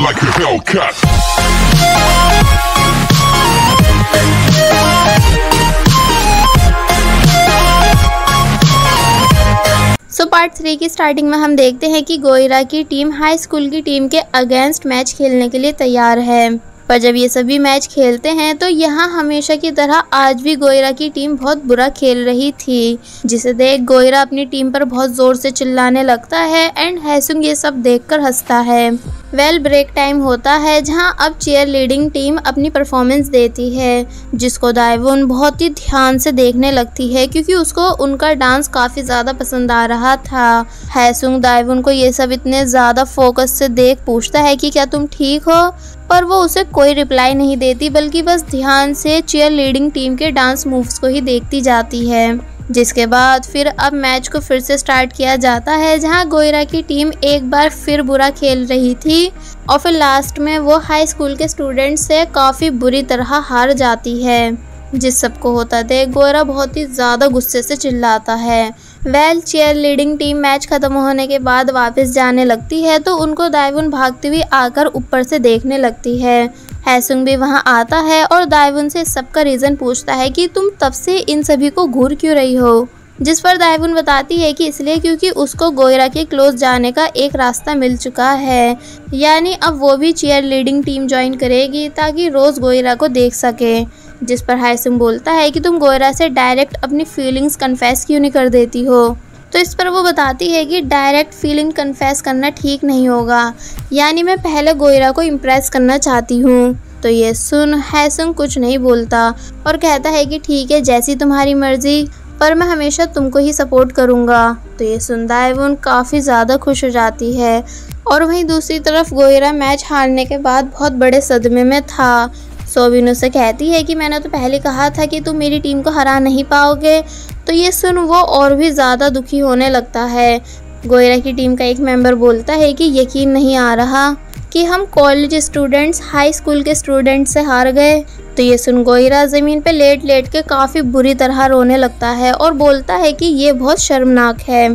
like a Hellcat. Part 3 की starting में हम देखते हैं कि गोइरा की टीम हाई स्कूल की टीम के अगेंस्ट मैच खेलने के लिए तैयार है। पर जब ये सभी मैच खेलते हैं तो यहाँ हमेशा की तरह आज भी गोइरा की टीम बहुत बुरा खेल रही थी, जिसे देख गोइरा अपनी टीम पर बहुत जोर से चिल्लाने लगता है एंड हैसुंग ये सब देखकर हंसता है। ब्रेक टाइम होता है जहाँ अब चीयर लीडिंग टीम अपनी परफॉर्मेंस देती है, जिसको दाएवुन बहुत ही ध्यान से देखने लगती है क्योंकि उसको उनका डांस काफ़ी ज़्यादा पसंद आ रहा था। हैसुंग दाएवुन को ये सब इतने ज़्यादा फोकस से देख पूछता है कि क्या तुम ठीक हो, पर वो उसे कोई रिप्लाई नहीं देती बल्कि बस ध्यान से चीयर लीडिंग टीम के डांस मूव्स को ही देखती जाती है। जिसके बाद फिर अब मैच को फिर से स्टार्ट किया जाता है जहां गोइरा की टीम एक बार फिर बुरा खेल रही थी और फिर लास्ट में वो हाई स्कूल के स्टूडेंट्स से काफ़ी बुरी तरह हार जाती है। जिस सबको होता देख गोइरा बहुत ही ज़्यादा गुस्से से चिल्लाता है। चीयर लीडिंग टीम मैच खत्म होने के बाद वापस जाने लगती है तो उनको दाएवुन भागती हुई आकर ऊपर से देखने लगती है। हैसुंग भी वहां आता है और दाएवुन से सबका रीज़न पूछता है कि तुम तब से इन सभी को घूर क्यों रही हो, जिस पर दाएवुन बताती है कि इसलिए क्योंकि उसको गोइरा के क्लोज जाने का एक रास्ता मिल चुका है, यानी अब वो भी चीयर लीडिंग टीम ज्वाइन करेगी ताकि रोज़ गोइरा को देख सके। जिस पर हैसुंग बोलता है कि तुम गोइरा से डायरेक्ट अपनी फीलिंग्स कन्फेस क्यों नहीं कर देती हो, तो इस पर वो बताती है कि डायरेक्ट फीलिंग कन्फेस करना ठीक नहीं होगा, यानी मैं पहले गोइरा को इम्प्रेस करना चाहती हूँ। तो ये सुन हैसुंग कुछ नहीं बोलता और कहता है कि ठीक है जैसी तुम्हारी मर्जी, पर मैं हमेशा तुमको ही सपोर्ट करूँगा। तो ये सुन दाएवुन काफ़ी ज़्यादा खुश हो जाती है और वहीं दूसरी तरफ गोइरा मैच हारने के बाद बहुत बड़े सदमे में था। सोबिन उसे कहती है कि मैंने तो पहले कहा था कि तुम मेरी टीम को हरा नहीं पाओगे। तो ये सुन वो और भी ज़्यादा दुखी होने लगता है। गोइरा की टीम का एक मेंबर बोलता है कि यकीन नहीं आ रहा कि हम कॉलेज स्टूडेंट्स हाई स्कूल के स्टूडेंट्स से हार गए। तो ये सुन गोइरा ज़मीन पे लेट लेट के काफ़ी बुरी तरह रोने लगता है और बोलता है कि ये बहुत शर्मनाक है।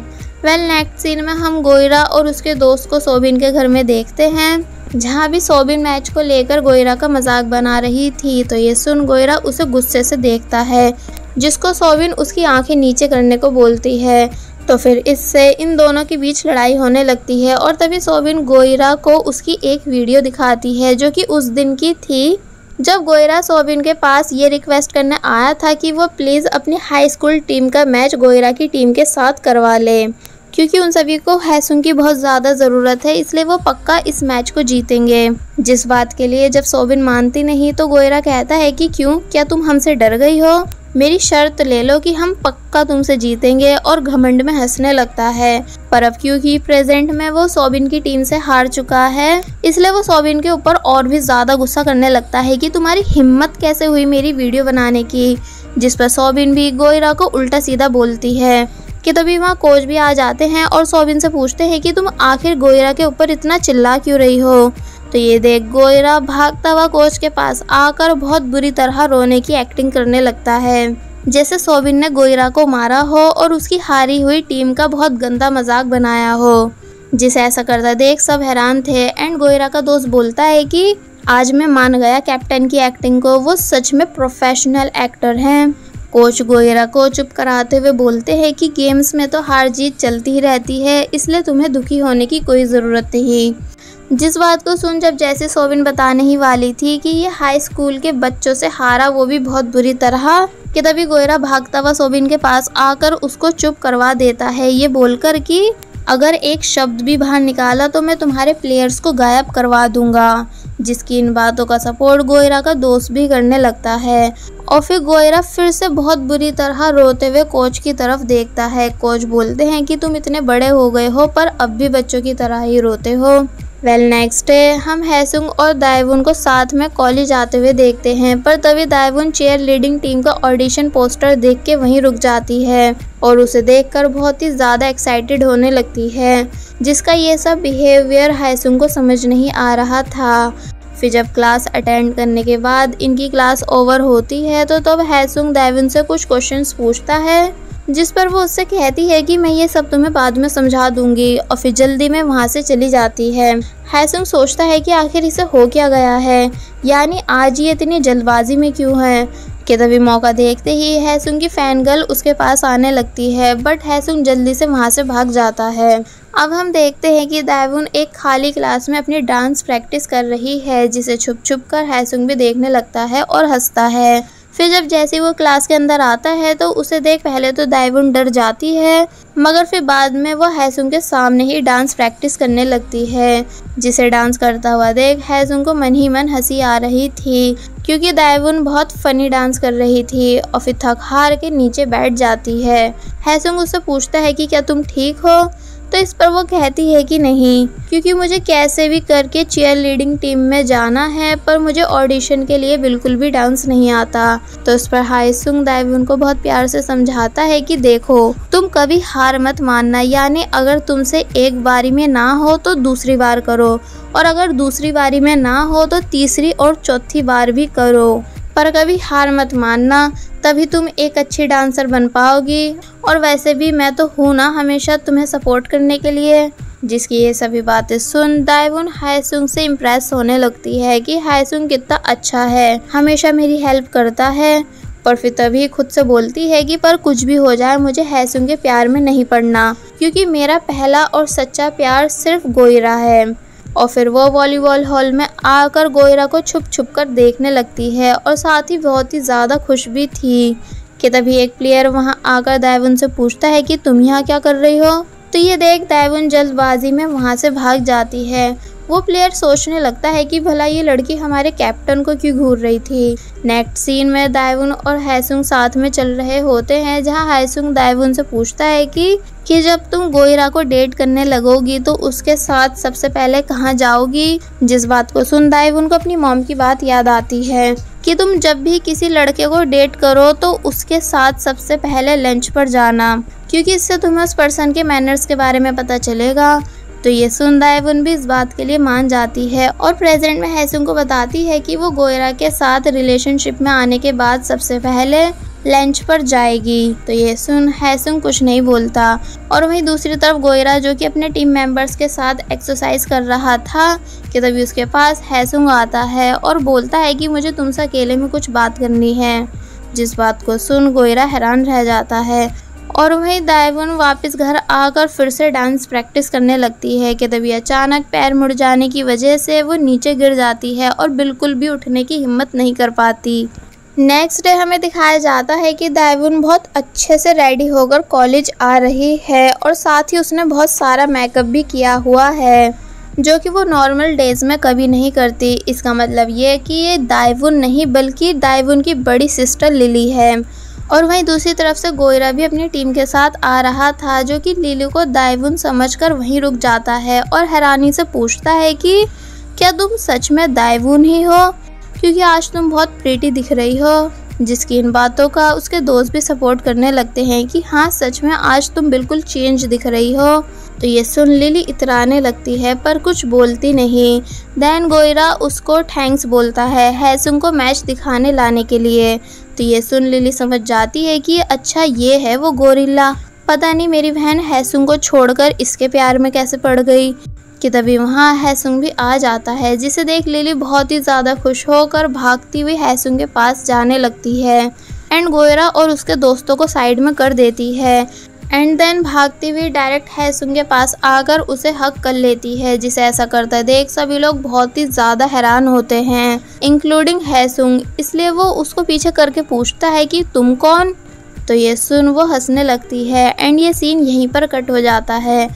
नेक्स्ट सीन में हम गोइरा और उसके दोस्त को सोबिन के घर में देखते हैं, जहाँ भी सोबिन मैच को लेकर गोइरा का मजाक बना रही थी। तो ये सुन गोइरा उसे गुस्से से देखता है, जिसको सोबिन उसकी आंखें नीचे करने को बोलती है। तो फिर इससे इन दोनों के बीच लड़ाई होने लगती है और तभी सोबिन गोइरा को उसकी एक वीडियो दिखाती है जो कि उस दिन की थी जब गोइरा सोबिन के पास ये रिक्वेस्ट करने आया था कि वो प्लीज़ अपनी हाई स्कूल टीम का मैच गोइरा की टीम के साथ करवा ले, क्योंकि उन सभी को हैसुंग की बहुत ज़्यादा ज़रूरत है, इसलिए वो पक्का इस मैच को जीतेंगे। जिस बात के लिए जब सोबिन मानती नहीं तो गोइरा कहता है कि क्यों, क्या तुम हमसे डर गई हो, मेरी शर्त ले लो कि हम पक्का तुमसे जीतेंगे, और घमंड में हंसने लगता है। पर अब क्योंकि प्रेजेंट में वो सोबिन की टीम से हार चुका है, इसलिए वो सोबिन के ऊपर और भी ज़्यादा गुस्सा करने लगता है कि तुम्हारी हिम्मत कैसे हुई मेरी वीडियो बनाने की। जिस पर सोबिन भी गोइरा को उल्टा सीधा बोलती है कि तभी वहाँ कोच भी आ जाते हैं और सोबिन से पूछते हैं कि तुम आखिर गोइरा के ऊपर इतना चिल्ला क्यों रही हो। तो ये देख गोइरा भागता हुआ कोच के पास आकर बहुत बुरी तरह रोने की एक्टिंग करने लगता है, जैसे सोबिन ने गोइरा को मारा हो और उसकी हारी हुई टीम का बहुत गंदा मजाक बनाया हो। जिसे ऐसा करता देख सब हैरान थे एंड गोइरा का दोस्त बोलता है कि आज मैं मान गया कैप्टन की एक्टिंग को, वो सच में प्रोफेशनल एक्टर हैं। कोच गोइरा को चुप कराते हुए बोलते हैं कि गेम्स में तो हार जीत चलती ही रहती है, इसलिए तुम्हें दुखी होने की कोई ज़रूरत नहीं। जिस बात को सुन जब जैसे सोबिन बताने ही वाली थी कि ये हाई स्कूल के बच्चों से हारा, वो भी बहुत बुरी तरह, कि तभी गोइरा भागता हुआ सोबिन के पास आकर उसको चुप करवा देता है, ये बोलकर कि अगर एक शब्द भी बाहर निकाला तो मैं तुम्हारे प्लेयर्स को गायब करवा दूंगा। जिसकी इन बातों का सपोर्ट गोइरा का दोस्त भी करने लगता है और फिर गोइरा फिर से बहुत बुरी तरह रोते हुए कोच की तरफ देखता है। कोच बोलते हैं कि तुम इतने बड़े हो गए हो पर अब भी बच्चों की तरह ही रोते हो। नेक्स्ट डे हम हैसुंग और दाएवुन को साथ में कॉलेज आते हुए देखते हैं, पर तभी दाएवुन चीयर लीडिंग टीम का ऑडिशन पोस्टर देख के वहीं रुक जाती है और उसे देखकर बहुत ही ज़्यादा एक्साइटेड होने लगती है, जिसका ये सब बिहेवियर हैसुंग को समझ नहीं आ रहा था। फिर जब क्लास अटेंड करने के बाद इनकी क्लास ओवर होती है तो तब हैसुंग दाएवुन से कुछ क्वेश्चंस पूछता है जिस पर वो उससे कहती है कि मैं ये सब तुम्हें बाद में समझा दूंगी, और फिर जल्दी में वहाँ से चली जाती है। हैसुंग सोचता है कि आखिर इसे हो क्या गया है, यानी आज ये इतनी जल्दबाजी में क्यों है। कि तभी मौका देखते ही हैसुंग की फैन गर्ल उसके पास आने लगती है, बट हैसुंग जल्दी से वहाँ से भाग जाता है। अब हम देखते हैं कि दाएवुन एक खाली क्लास में अपनी डांस प्रैक्टिस कर रही है, जिसे छुप छुप कर हैसुंग भी देखने लगता है और हंसता है। फिर जब जैसे वो क्लास के अंदर आता है तो उसे देख पहले तो दाएवुन डर जाती है, मगर फिर बाद में वो हैसुंग के सामने ही डांस प्रैक्टिस करने लगती है, जिसे डांस करता हुआ देख हैसुंग को मन ही मन हंसी आ रही थी, क्योंकि दाएवुन बहुत फनी डांस कर रही थी। और फिर थक हार के नीचे बैठ जाती है। हैसुंग उससे पूछता है कि क्या तुम ठीक हो, तो इस पर वो कहती है कि नहीं, क्योंकि मुझे कैसे भी करके चीयर लीडिंग टीम में जाना है, पर मुझे ऑडिशन के लिए बिल्कुल भी डांस नहीं आता। तो इस पर हैसुंग दाएवुन को बहुत प्यार से समझाता है कि देखो, तुम कभी हार मत मानना, यानी अगर तुमसे एक बारी में ना हो तो दूसरी बार करो, और अगर दूसरी बारी में ना हो तो तीसरी और चौथी बार भी करो, पर कभी हार मत मानना, तभी तुम एक अच्छी डांसर बन पाओगी। और वैसे भी मैं तो हूँ ना हमेशा तुम्हें सपोर्ट करने के लिए। जिसकी ये सभी बातें सुन दाएवुन हैसुंग से इम्प्रेस होने लगती है कि हैसुंग कितना अच्छा है, हमेशा मेरी हेल्प करता है। पर फिर तभी खुद से बोलती है कि पर कुछ भी हो जाए मुझे हैसुंग के प्यार में नहीं पड़ना, क्योंकि मेरा पहला और सच्चा प्यार सिर्फ गोइरा है। और फिर वो वॉलीबॉल हॉल में आकर गोइरा को छुप छुप कर देखने लगती है, और साथ ही बहुत ही ज़्यादा खुश भी थी। कि तभी एक प्लेयर वहां आकर दाएवुन से पूछता है कि तुम यहाँ क्या कर रही हो। तो ये देख दाएवुन जल्दबाजी में वहां से भाग जाती है। वो प्लेयर सोचने लगता है कि भला ये लड़की हमारे कैप्टन को क्यों घूर रही थी। नेक्स्ट सीन में दाएवुन और हैसुंग साथ में चल रहे होते हैं, जहां हैसुंग दाएवुन से पूछता है कि जब तुम गोइरा को डेट करने लगोगी तो उसके साथ सबसे पहले कहाँ जाओगी। जिस बात को सुन दाएवुन को अपनी मॉम की बात याद आती है कि तुम जब भी किसी लड़के को डेट करो तो उसके साथ सबसे पहले लंच पर जाना, क्योंकि इससे तुम्हें उस पर्सन के मैनर्स के बारे में पता चलेगा। तो ये सुन दाएवुन भी इस बात के लिए मान जाती है, और प्रेजेंट में हैसुंग को बताती है कि वो गोइरा के साथ रिलेशनशिप में आने के बाद सबसे पहले लंच पर जाएगी। तो ये सुन हैसुंग कुछ नहीं बोलता। और वहीं दूसरी तरफ गोइरा, जो कि अपने टीम मेंबर्स के साथ एक्सरसाइज कर रहा था, कि तभी उसके पास हैसुंग आता है और बोलता है कि मुझे तुमसे अकेले में कुछ बात करनी है। जिस बात को सुन गोइरा हैरान रह जाता है। और वहीं दाएवुन वापस घर आकर फिर से डांस प्रैक्टिस करने लगती है। कि तभी अचानक पैर मुड़ जाने की वजह से वो नीचे गिर जाती है और बिल्कुल भी उठने की हिम्मत नहीं कर पाती। नेक्स्ट डे हमें दिखाया जाता है कि दाएवुन बहुत अच्छे से रेडी होकर कॉलेज आ रही है, और साथ ही उसने बहुत सारा मेकअप भी किया हुआ है, जो कि वो नॉर्मल डेज में कभी नहीं करती। इसका मतलब ये कि ये दाएवुन नहीं बल्कि दाएवुन की बड़ी सिस्टर लिली है। और वहीं दूसरी तरफ से गोइरा भी अपनी टीम के साथ आ रहा था, जो कि लिली को दाएवुन समझकर वहीं रुक जाता है और हैरानी से पूछता है कि क्या तुम सच में दाएवुन ही हो, क्योंकि आज तुम बहुत प्रीटी दिख रही हो। जिसकी इन बातों का उसके दोस्त भी सपोर्ट करने लगते हैं कि हाँ सच में आज तुम बिल्कुल चेंज दिख रही हो। तो ये सुन लिली इतराने लगती है पर कुछ बोलती नहीं। देन गोइरा उसको थैंक्स बोलता है हैसुंग को मैच दिखाने लाने के लिए। तो ये सुन लिली समझ जाती है कि अच्छा ये है वो गोरिल्ला, पता नहीं मेरी बहन हैसुंग को छोड़कर इसके प्यार में कैसे पड़ गई। कि तभी वहाँ हैसुंग भी आ जाता है, जिसे देख लिली बहुत ही ज़्यादा खुश होकर भागती हुई हैसुंग के पास जाने लगती है, एंड गोइरा और उसके दोस्तों को साइड में कर देती है, एंड देन भागती हुई डायरेक्ट हैसुंग के पास आकर उसे हक कर लेती है। जिसे ऐसा करता देख सभी लोग बहुत ही ज़्यादा हैरान होते हैं, इंक्लूडिंग हैसुंग। इसलिए वो उसको पीछे करके पूछता है कि तुम कौन। तो ये सुन वो हंसने लगती है, एंड ये सीन यहीं पर कट हो जाता है।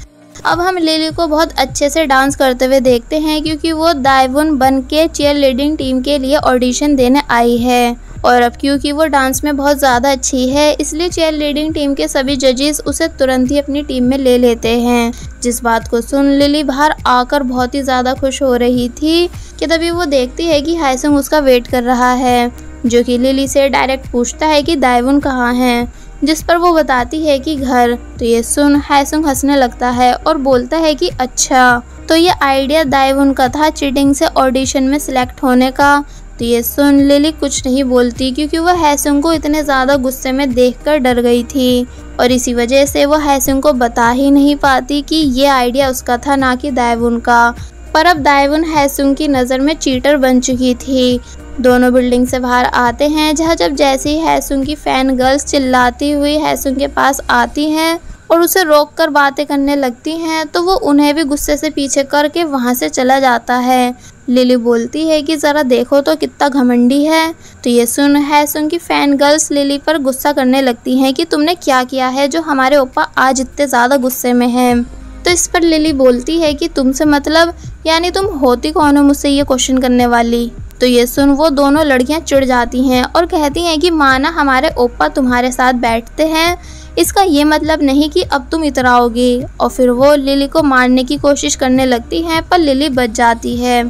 अब हम लिली को बहुत अच्छे से डांस करते हुए देखते हैं, क्योंकि वो दाएवुन बन के चीयर लीडिंग टीम के लिए ऑडिशन देने आई है। और अब क्योंकि वो डांस में बहुत ज़्यादा अच्छी है, इसलिए चीयर लीडिंग टीम के सभी जजेस उसे तुरंत ही अपनी टीम में ले लेते हैं। जिस बात को सुन लिली बाहर आकर बहुत ही ज़्यादा खुश हो रही थी, कि तभी वो देखती है कि हैसुंग उसका वेट कर रहा है, जो कि लिली से डायरेक्ट पूछता है कि दाएवुन कहाँ है, जिस पर वो बताती है कि घर। तो ये सुन हैसुंग हंसने लगता है और बोलता है कि अच्छा, तो ये आइडिया दाएवुन का था चीटिंग से ऑडिशन में सिलेक्ट होने का। तो ये सुन लिली कुछ नहीं बोलती क्योंकि वह हैसुंग को इतने ज़्यादा गुस्से में देखकर डर गई थी और इसी वजह से वो हैसुंग को बता ही नहीं पाती कि ये आइडिया उसका था, ना कि दाएवुन का। पर अब दाएवुन हैसुंग की नज़र में चीटर बन चुकी थी। दोनों बिल्डिंग से बाहर आते हैं, जहाँ जब जैसे ही हैसुंग की फैन गर्ल्स चिल्लाती हुई हैसुंग के पास आती हैं और उसे रोककर बातें करने लगती हैं, तो वो उन्हें भी गुस्से से पीछे करके वहाँ से चला जाता है। लिली बोलती है कि ज़रा देखो तो कितना घमंडी है। तो ये सुन हैसुंग की फैन गर्ल्स लिली पर गुस्सा करने लगती हैं कि तुमने क्या किया है जो हमारे ओप्पा आज इतने ज़्यादा गुस्से में है। तो इस पर लिली बोलती है कि तुमसे मतलब, यानी तुम होती कौन हो मुझसे ये क्वेश्चन करने वाली। तो ये सुन वो दोनों लड़कियां चिढ़ जाती हैं और कहती हैं कि माना हमारे ओप्पा तुम्हारे साथ बैठते हैं, इसका ये मतलब नहीं कि अब तुम इतराओगी। और फिर वो लिली को मारने की कोशिश करने लगती हैं, पर लिली बच जाती है।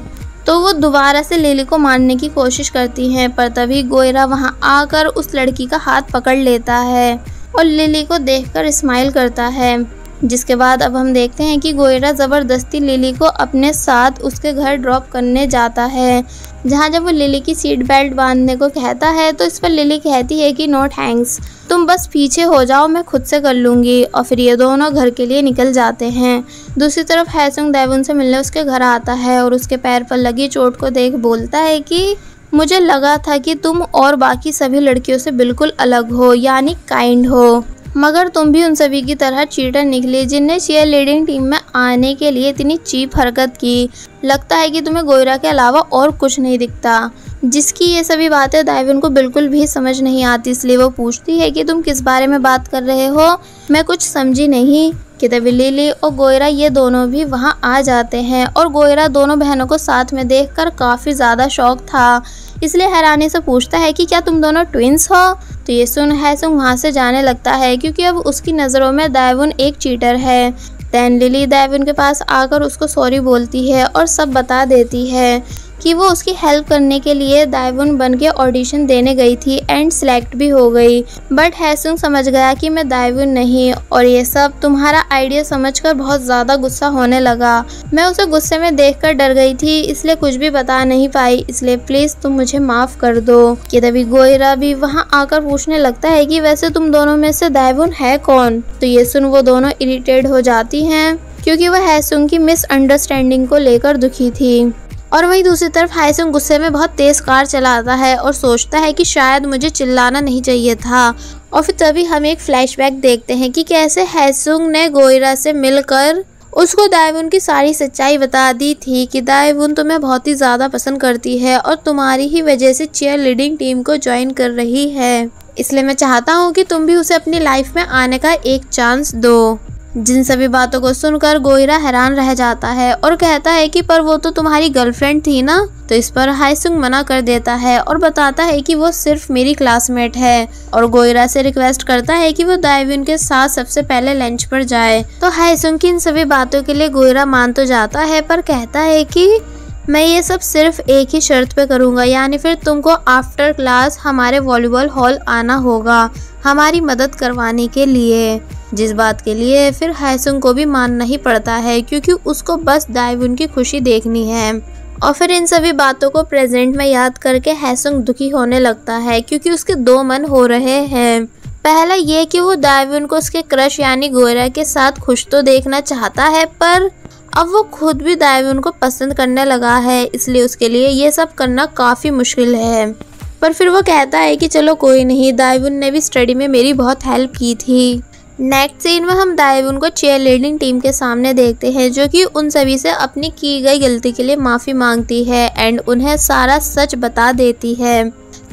तो वो दोबारा से लिली को मारने की कोशिश करती हैं, पर तभी गोयरा वहाँ आकर उस लड़की का हाथ पकड़ लेता है और लिली को देखकर स्माइल करता है। जिसके बाद अब हम देखते हैं कि गोयरा ज़बरदस्ती लिली को अपने साथ उसके घर ड्रॉप करने जाता है, जहाँ जब वो लिली की सीट बेल्ट बांधने को कहता है तो इस पर लिली कहती है कि नो थैंक्स, तुम बस पीछे हो जाओ, मैं खुद से कर लूँगी। और फिर ये दोनों घर के लिए निकल जाते हैं। दूसरी तरफ हैसुंग दाएवुन से मिलने उसके घर आता है और उसके पैर पर लगी चोट को देख बोलता है कि मुझे लगा था कि तुम और बाकी सभी लड़कियों से बिल्कुल अलग हो, यानी काइंड हो, मगर तुम भी उन सभी की तरह चीटर निकली जिनने चीयर लीडिंग टीम में आने के लिए इतनी चीप हरकत की। लगता है कि तुम्हें गोयरा के अलावा और कुछ नहीं दिखता। जिसकी ये सभी बातें दाएवुन को बिल्कुल भी समझ नहीं आती, इसलिए वो पूछती है कि तुम किस बारे में बात कर रहे हो, मैं कुछ समझी नहीं। कि तभी लिली और गोयरा ये दोनों भी वहाँ आ जाते हैं और गोयरा दोनों बहनों को साथ में देखकर काफ़ी ज़्यादा शौक था, इसलिए हैरानी से पूछता है कि क्या तुम दोनों ट्विंस हो। तो ये सुन हैसुंग वहाँ से जाने लगता है क्योंकि अब उसकी नज़रों में दाएवुन एक चीटर है। दैन लिली दाएवुन के पास आकर उसको सॉरी बोलती है और सब बता देती है कि वो उसकी हेल्प करने के लिए दाएवुन बन के ऑडिशन देने गई थी एंड सिलेक्ट भी हो गई। बट हैसुंग समझ गया कि मैं दाएवुन नहीं, और ये सब तुम्हारा आइडिया समझकर बहुत ज़्यादा गुस्सा होने लगा। मैं उसे गुस्से में देखकर डर गई थी, इसलिए कुछ भी बता नहीं पाई, इसलिए प्लीज़ तुम मुझे माफ़ कर दो। कि तभी गोयरा भी वहाँ आकर पूछने लगता है कि वैसे तुम दोनों में से दाएवुन है कौन। तो ये सुन वो दोनों इरिटेट हो जाती हैं क्योंकि वह हैसुंग की मिसअंडरस्टैंडिंग को लेकर दुखी थी। और वहीं दूसरी तरफ हैसुंग गुस्से में बहुत तेज कार चलाता है और सोचता है कि शायद मुझे चिल्लाना नहीं चाहिए था। और फिर तभी हम एक फ्लैशबैक देखते हैं कि कैसे हैसुंग ने गोयरा से मिलकर उसको दाएवुन की सारी सच्चाई बता दी थी कि दाएवुन तुम्हें बहुत ही ज़्यादा पसंद करती है और तुम्हारी ही वजह से चीयर लीडिंग टीम को ज्वाइन कर रही है, इसलिए मैं चाहता हूँ कि तुम भी उसे अपनी लाइफ में आने का एक चांस दो। जिन सभी बातों को सुनकर गोयरा हैरान रह जाता है और कहता है कि पर वो तो तुम्हारी गर्लफ्रेंड थी ना। तो इस पर हैसुंग मना कर देता है और बताता है कि वो सिर्फ मेरी क्लासमेट है और गोयरा से रिक्वेस्ट करता है कि वो दाएवुन के साथ सबसे पहले लंच पर जाए। तो हैसुंग की इन सभी बातों के लिए गोयरा मान तो जाता है, पर कहता है कि मैं ये सब सिर्फ एक ही शर्त पे करूँगा, यानी फिर तुमको आफ्टर क्लास हमारे वॉलीबॉल हॉल आना होगा हमारी मदद करवाने के लिए। जिस बात के लिए फिर हैसुंग को भी मानना ही पड़ता है क्योंकि उसको बस दाएवुन की खुशी देखनी है। और फिर इन सभी बातों को प्रेजेंट में याद करके हैसुंग दुखी होने लगता है क्योंकि उसके दो मन हो रहे हैं। पहला ये कि वो दाएवुन को उसके क्रश यानी गोयरा के साथ खुश तो देखना चाहता है, पर अब वो खुद भी दाएवुन को पसंद करने लगा है, इसलिए उसके लिए ये सब करना काफ़ी मुश्किल है। पर फिर वो कहता है कि चलो कोई नहीं, दाएवुन ने भी स्टडी में मेरी बहुत हेल्प की थी। नेक्स्ट सीन में हम दाएवुन को चीयर लीडिंग टीम के सामने देखते हैं जो कि उन सभी से अपनी की गई गलती के लिए माफ़ी मांगती है एंड उन्हें सारा सच बता देती है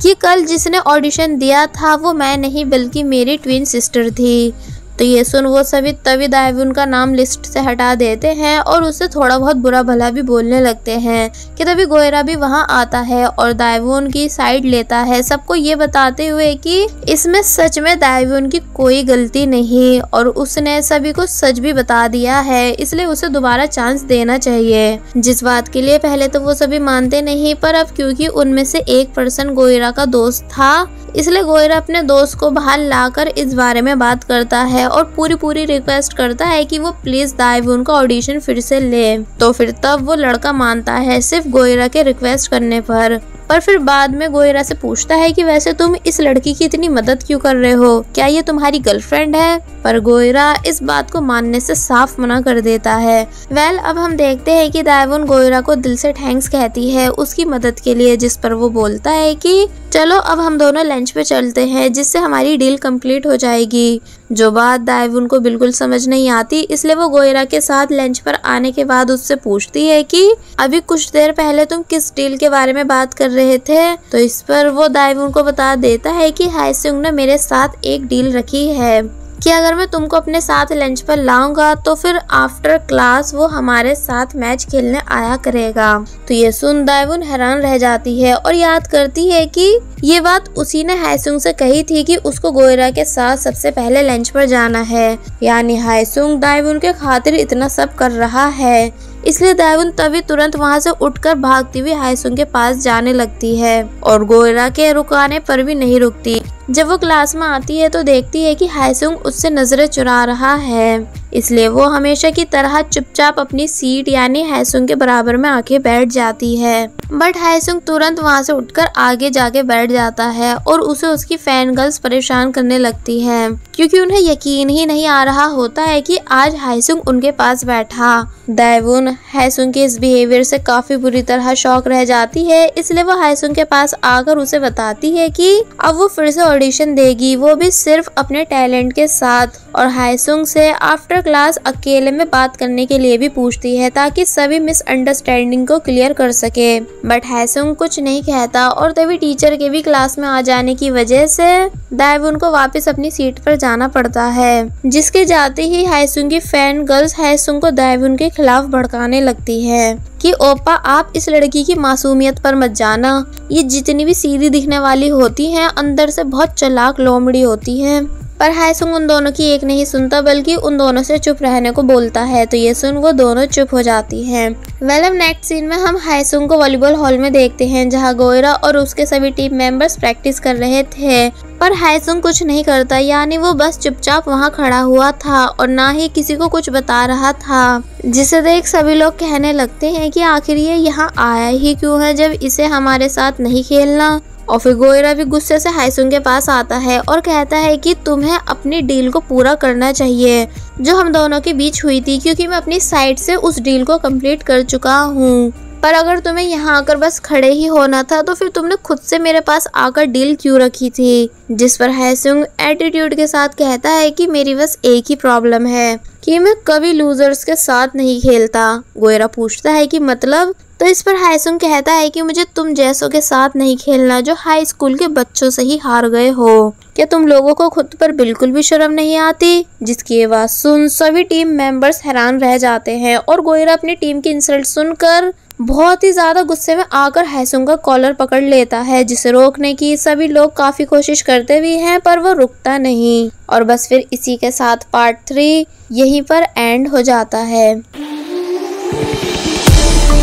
कि कल जिसने ऑडिशन दिया था वो मैं नहीं बल्कि मेरी ट्विन सिस्टर थी। तो ये सुन वो सभी तभी दाएवुन का नाम लिस्ट से हटा देते हैं और उससे थोड़ा बहुत बुरा भला भी बोलने लगते हैं। कि तभी गोयरा भी वहाँ आता है और दाएवुन की साइड लेता है, सबको ये बताते हुए कि इसमें सच में दाएवुन की कोई गलती नहीं और उसने सभी को सच भी बता दिया है, इसलिए उसे दोबारा चांस देना चाहिए। जिस बात के लिए पहले तो वो सभी मानते नहीं, पर अब क्योंकि उनमें से एक पर्सन गोयरा का दोस्त था, इसलिए गोयरा अपने दोस्त को बाहर लाकर इस बारे में बात करता है और पूरी रिक्वेस्ट करता है कि वो प्लीज दाएवुन का ऑडिशन फिर से ले। तो फिर तब वो लड़का मानता है सिर्फ गोयरा के रिक्वेस्ट करने पर पर फिर बाद में गोयरा से पूछता है कि वैसे तुम इस लड़की की इतनी मदद क्यों कर रहे हो, क्या ये तुम्हारी गर्लफ्रेंड है? पर गोयरा इस बात को मानने से साफ मना कर देता है। अब हम देखते हैं कि दाएवुन गोयरा को दिल से थैंक्स कहती है उसकी मदद के लिए, जिस पर वो बोलता है कि चलो अब हम दोनों लंच पे चलते हैं जिससे हमारी डील कंप्लीट हो जाएगी। जो बात दाएवुन को बिल्कुल समझ नहीं आती, इसलिए वो गोयरा के साथ लंच पर आने के बाद उससे पूछती है कि अभी कुछ देर पहले तुम किस डील के बारे में बात कर रहे थे? तो इस पर वो दाएवुन को बता देता है कि हाईसुंग ने मेरे साथ एक डील रखी है कि अगर मैं तुमको अपने साथ लंच पर लाऊंगा तो फिर आफ्टर क्लास वो हमारे साथ मैच खेलने आया करेगा। तो ये सुन दाएवुन हैरान रह जाती है और याद करती है कि ये बात उसी ने हाईसुंग से कही थी कि उसको गोयरा के साथ सबसे पहले लंच पर जाना है, यानी हाईसुंग दाएवुन के खातिर इतना सब कर रहा है। इसलिए दाएवुन तभी तुरंत वहाँ से उठकर भागती हुई हाईसुंग के पास जाने लगती है और गोयरा के रुकाने पर भी नहीं रुकती। जब वो क्लास में आती है तो देखती है कि हाईसुंग उससे नजरें चुरा रहा है, इसलिए वो हमेशा की तरह चुपचाप अपनी सीट यानी हाईसुंग के बराबर में आके बैठ जाती है। बट हाईसुंग तुरंत वहाँ से उठकर आगे जाके बैठ जाता है और उसे उसकी फैन गर्ल्स परेशान करने लगती है, क्योंकि उन्हें यकीन ही नहीं आ रहा होता है कि आज हाईसुंग उनके पास बैठा। दाएवुन हाईसुंग के इस बिहेवियर से काफी बुरी तरह शॉक रह जाती है, इसलिए वो हाईसुंग के पास आकर उसे बताती है कि अब वो फिर से ऑडिशन देगी, वो भी सिर्फ अपने टैलेंट के साथ, और हाईसुंग से आफ्टर क्लास अकेले में बात करने के लिए भी पूछती है ताकि सभी मिसअंडरस्टैंडिंग को क्लियर कर सके। बट हाईसुंग कुछ नहीं कहता और तभी टीचर के भी क्लास में आ जाने की वजह से दाएवुन को वापस अपनी सीट पर जाना पड़ता है, जिसके जाते ही हाईसुंग की फैन गर्ल्स हाईसुंग को दाएवुन के खिलाफ भड़काने लगती है कि ओपा आप इस लड़की की मासूमियत पर मत जाना, ये जितनी भी सीधी दिखने वाली होती हैं अंदर से बहुत चालाक लोमड़ी होती हैं। पर हाईसुंग उन दोनों की एक नहीं सुनता बल्कि उन दोनों से चुप रहने को बोलता है, तो ये सुन वो दोनों चुप हो जाती हैं। अब नेक्स्ट सीन में हम हाईसुंग को वॉलीबॉल हॉल में देखते हैं जहां गोयरा और उसके सभी टीम मेंबर्स प्रैक्टिस कर रहे थे, पर हाईसुंग कुछ नहीं करता, यानी वो बस चुपचाप वहां खड़ा हुआ था और ना ही किसी को कुछ बता रहा था, जिसे देख सभी लोग कहने लगते हैं कि आखिर ये यहाँ आया ही क्यों है जब इसे हमारे साथ नहीं खेलना। और फिर गोयरा भी गुस्से से हाईसुंग के पास आता है और कहता है कि तुम्हें अपनी डील को पूरा करना चाहिए जो हम दोनों के बीच हुई थी, क्योंकि मैं अपनी साइड से उस डील को कंप्लीट कर चुका हूँ। पर अगर तुम्हें यहाँ आकर बस खड़े ही होना था तो फिर तुमने खुद से मेरे पास आकर डील क्यों रखी थी? जिस पर हाईसुंग एटीट्यूड के साथ कहता है कि मेरी बस एक ही प्रॉब्लम है कि मैं कभी लूजर्स के साथ नहीं खेलता। गोयरा पूछता है कि मतलब? तो इस पर हाईसुंग कहता है कि मुझे तुम जैसों के साथ नहीं खेलना जो हाई स्कूल के बच्चों से ही हार गए हो। क्या तुम लोगों को खुद पर बिल्कुल भी शर्म नहीं आती? जिसकी ये बात सुन सभी टीम मेंबर्स हैरान रह जाते हैं और गोयरा अपनी टीम की इंसल्ट सुनकर बहुत ही ज्यादा गुस्से में आकर हाईसुंग का कॉलर पकड़ लेता है, जिसे रोकने की सभी लोग काफी कोशिश करते भी हैं पर वो रुकता नहीं। और बस फिर इसी के साथ पार्ट 3 यहीं पर एंड हो जाता है।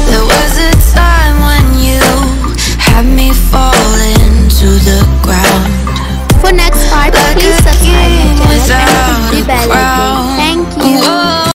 There was a time when you had me falling to the